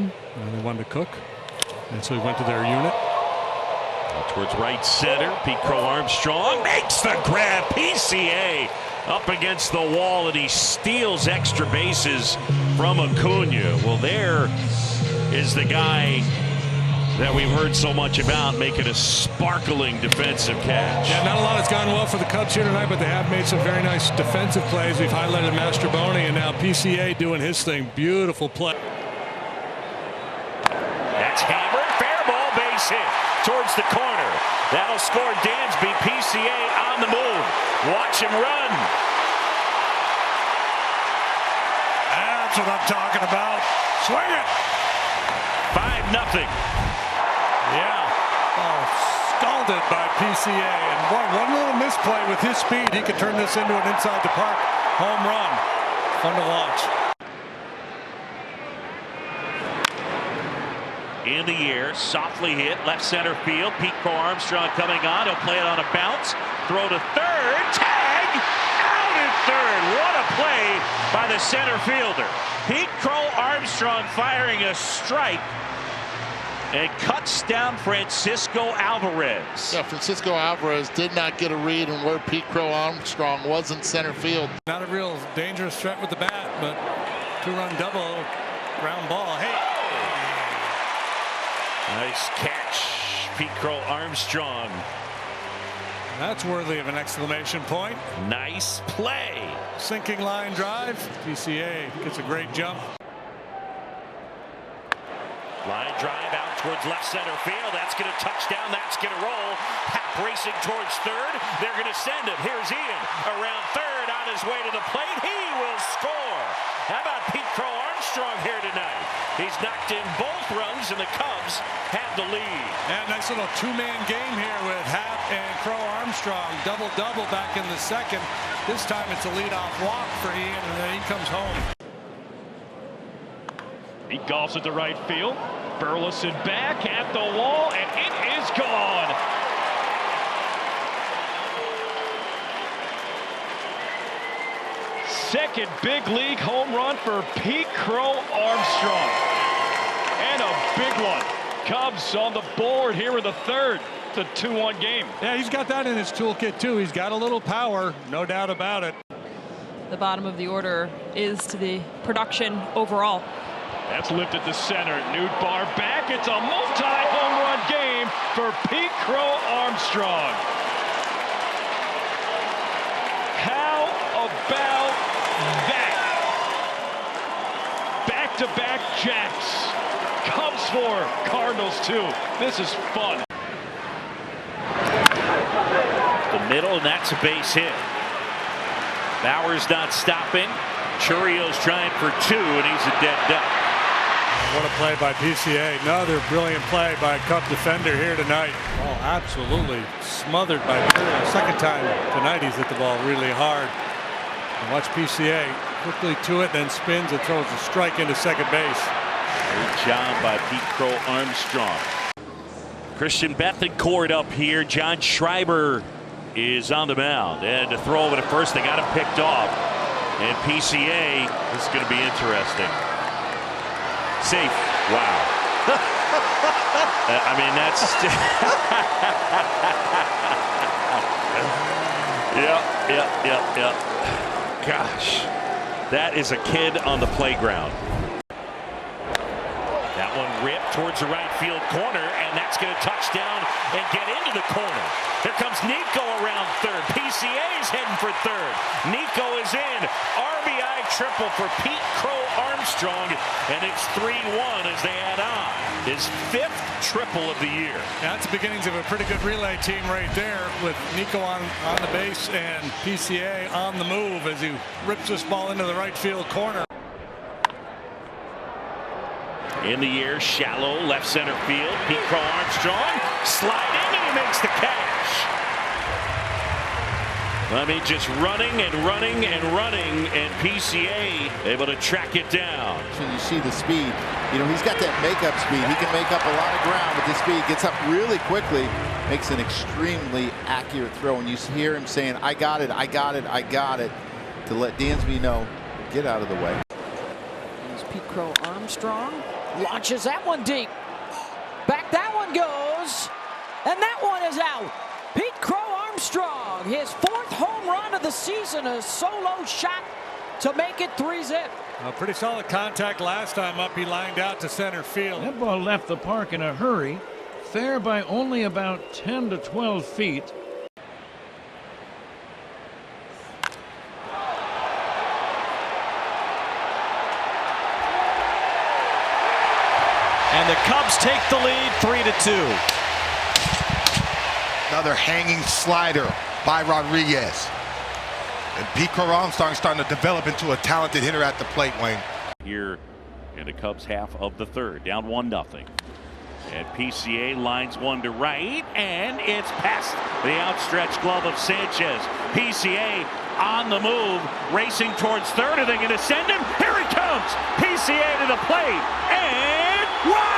And they wanted to cook, and so he went to their unit. Towards right center, Pete Crow-Armstrong makes the grab. PCA up against the wall, and he steals extra bases from Acuna. Well, there is the guy that we've heard so much about, making a sparkling defensive catch. Yeah, not a lot has gone well for the Cubs here tonight, but they have made some very nice defensive plays. We've highlighted Mastroboni, and now PCA doing his thing. Beautiful play. That's hammered. Fair ball, base hit towards the corner. That'll score Dansby. PCA on the move. Watch him run. That's what I'm talking about. Swing it. 5-0. Yeah. Oh, scalded by PCA. And one little misplay with his speed, he could turn this into an inside the park home run. Fun to watch. In the air, softly hit, left center field. Pete Crow-Armstrong coming on. He'll play it on a bounce. Throw to third. Tag! Out at third. What a play by the center fielder. Pete Crow-Armstrong firing a strike and cuts down Francisco Alvarez. Yeah, Francisco Alvarez did not get a read on where Pete Crow-Armstrong was in center field. Not a real dangerous threat with the bat, but two-run double, ground ball. Hey! Nice catch, Pete Crow-Armstrong. That's worthy of an exclamation point. Nice play. Sinking line drive. PCA gets a great jump. Line drive out towards left center field. That's going to touch down. That's going to roll. Hap racing towards third. They're going to send him. Here's Ian around third on his way to the plate. He will score. How about Pete Crow-Armstrong here tonight? He's knocked in both runs, and the Cubs have the lead. And nice little two-man game here with Hap and Crow-Armstrong. Double-double back in the second. This time it's a leadoff walk for Ian, and then he comes home. He golfs at the right field. Burleson back at the wall, and it is gone. Second big league home run for Pete Crow-Armstrong. And a big one. Cubs on the board here in the third. It's a 2-1 game. Yeah, he's got that in his toolkit, too. He's got a little power, no doubt about it. The bottom of the order is to the production overall. That's lifted to center. Nootbaar back. It's a multi-home run game for Pete Crow-Armstrong. How about that? Back-to-back jacks. Cubs 4, Cardinals 2. This is fun. The middle, and that's a base hit. Bauer's not stopping. Churrio's trying for 2, and he's a dead duck. What a play by PCA. Another brilliant play by Cub defender here tonight. Oh, absolutely smothered by Churio. Second time tonight he's hit the ball really hard. And watch PCA quickly to it, then spins and throws a strike into second base. Great job by Pete Crow-Armstrong. Christian Bethancourt up here. John Schreiber is on the mound. And to throw over to first, they got him picked off. And PCA, this is going to be interesting. Safe. Wow. I mean, that's... Yep. Gosh. That is a kid on the playground. That one ripped towards the right field corner, and that's going to touch down and get into the corner. Here comes Nico around third. PCA's heading for third. Nico is in. RBI triple for Pete Crow-Armstrong, and it's 3-1 as they add on. His 5th triple of the year. Yeah, that's the beginnings of a pretty good relay team right there, with Nico on the base and PCA on the move as he rips this ball into the right field corner. In the air, shallow, left center field. Pete Crow-Armstrong sliding, and he makes the catch. I mean, just running and running and running, and PCA able to track it down. When you see the speed, you know, he's got that makeup speed. He can make up a lot of ground with his speed. Gets up really quickly, makes an extremely accurate throw. And you hear him saying, I got it, I got it, I got it, to let Dansby know, get out of the way. Here's Pete Crow-Armstrong Launches that one deep. Back that one goes. And that one is out. Pete Crow-Armstrong, his 4th home run of the season, a solo shot to make it 3-zip. A pretty solid contact last time up. He lined out to center field. That ball left the park in a hurry. Fair by only about 10 to 12 feet. And the Cubs take the lead 3-2. Another hanging slider by Rodriguez. And Pete Crow-Armstrong starting to develop into a talented hitter at the plate, Wayne. Here in the Cubs half of the 3rd, down 1-0. And PCA lines one to right, and it's past the outstretched glove of Sanchez. PCA on the move, racing towards 3rd. Are they going to send him? Here he comes! PCA to the plate, and wow!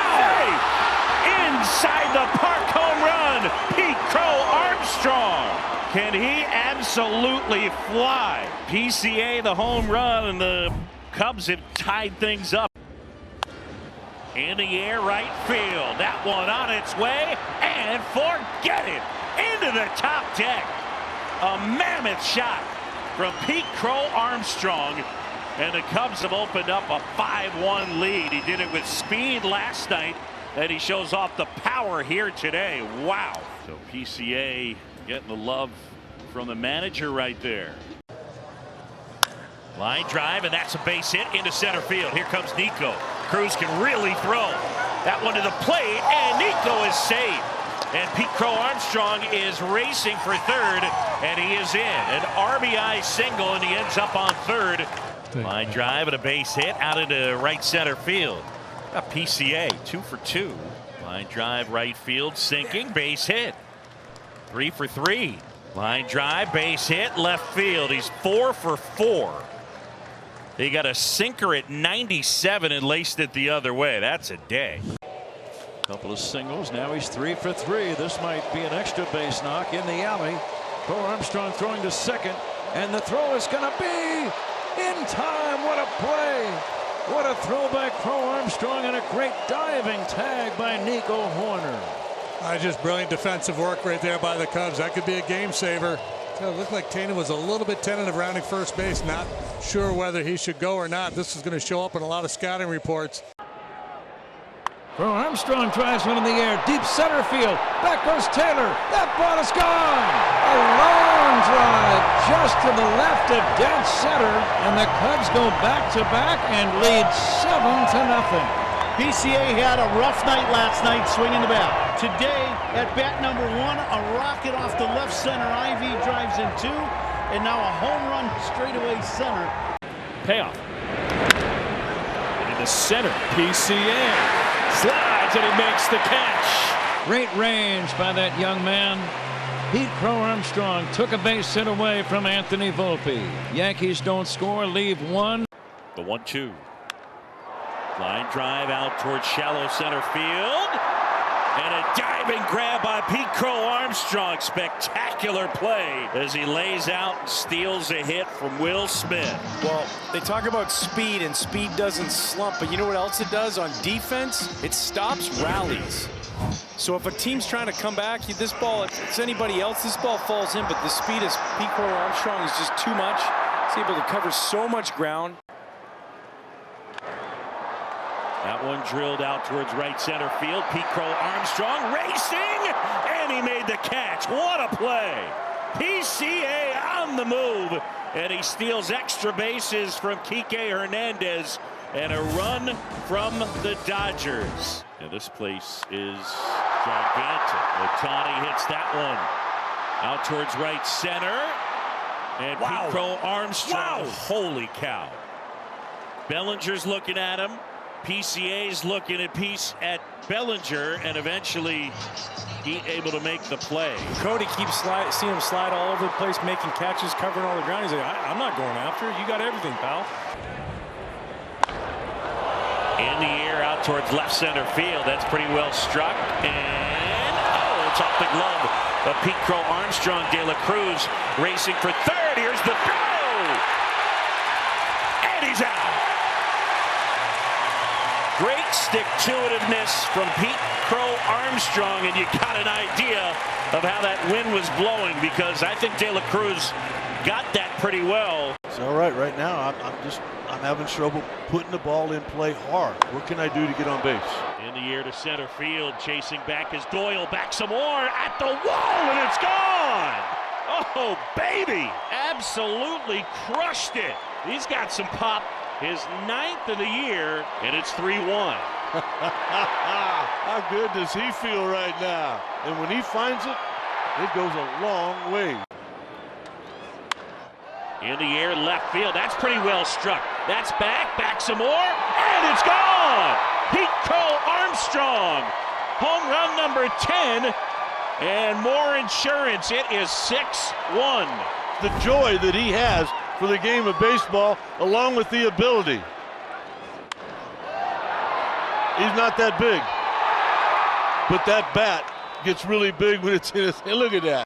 Inside the park home run, Pete Crow-Armstrong. Can he absolutely fly? PCA the home run, and the Cubs have tied things up. In the air, right field. That one on its way, and forget it. Into the top deck. A mammoth shot from Pete Crow-Armstrong, and the Cubs have opened up a 5-1 lead. He did it with speed last night, and he shows off the power here today. Wow. So PCA getting the love from the manager right there. Line drive, and that's a base hit into center field. Here comes Nico. Cruz can really throw. That one to the plate, and Nico is saved. And Pete Crow-Armstrong is racing for 3rd, and he is in. An RBI single, and he ends up on 3rd. Line drive and a base hit out into right center field. Got PCA 2 for 2. Line drive right field, sinking, base hit. 3 for 3. Line drive, base hit, left field. He's 4 for 4. He got a sinker at 97 and laced it the other way. That's a day. Couple of singles. Now he's 3 for 3. This might be an extra base knock in the alley. Crow-Armstrong throwing to 2nd, and the throw is going to be in time. What a play! What a throw by Crow-Armstrong, and a great diving tag by Nico Horner. Just brilliant defensive work right there by the Cubs. That could be a game saver. It looked like Tatum was a little bit tentative rounding first base, not sure whether he should go or not. This is going to show up in a lot of scouting reports. Crow-Armstrong drives one in the air, deep center field. Back goes Taylor. That ball is gone. A long drive just to the left of dead center, and the Cubs go back-to-back and lead 7-0. PCA had a rough night last night swinging the bat. Today, at bat number 1, a rocket off the left center. Ivy drives in 2, and now a home run straightaway center. Payoff. And in the center, PCA slides, and he makes the catch. Great range by that young man. Pete Crow-Armstrong took a base hit away from Anthony Volpe. Yankees don't score, leave 1. The 1-2. Line drive out towards shallow center field. And a diving grab by Pete Crow-Armstrong. Spectacular play as he lays out and steals a hit from Will Smith. Well, they talk about speed, and speed doesn't slump, but you know what else it does on defense? It stops rallies. So if a team's trying to come back, this ball, if it's anybody else, this ball falls in, but the speed of Pete Crow-Armstrong is just too much. He's able to cover so much ground. That one drilled out towards right center field. Pete Crow-Armstrong racing, and he made the catch. What a play. PCA on the move, and he steals extra bases from Kike Hernandez, and a run from the Dodgers. And this place is gigantic. Ohtani hits that one out towards right center, and Pete Crow-Armstrong, holy cow. Bellinger's looking at him. PCA's looking at Bellinger, and eventually he able to make the play. Cody keeps seeing him slide all over the place, making catches, covering all the ground. He's like, I'm not going after it. You got everything, pal. In the air out towards left center field. That's pretty well struck. And it's off the glove of Pete Crow-Armstrong. De La Cruz racing for 3rd. Here's the throw. And he's out. Great stick-to-itiveness from Pete Crow-Armstrong, and you got an idea of how that wind was blowing, because I think De La Cruz got that pretty well. It's all right now. I'm having trouble putting the ball in play hard. What can I do to get on base? In the air to center field, chasing back is Doyle, back some more, at the wall, and it's gone! Oh, baby! Absolutely crushed it. He's got some pop, his 9th of the year, and it's 3-1. How good does he feel right now? And when he finds it, it goes a long way. In the air, left field. That's pretty well struck. That's back some more, and it's gone! Pete Crow-Armstrong, home run number 10, and more insurance. It is 6-1. The joy that he has for the game of baseball, along with the ability. He's not that big, but that bat gets really big when it's in his hand. Look at that.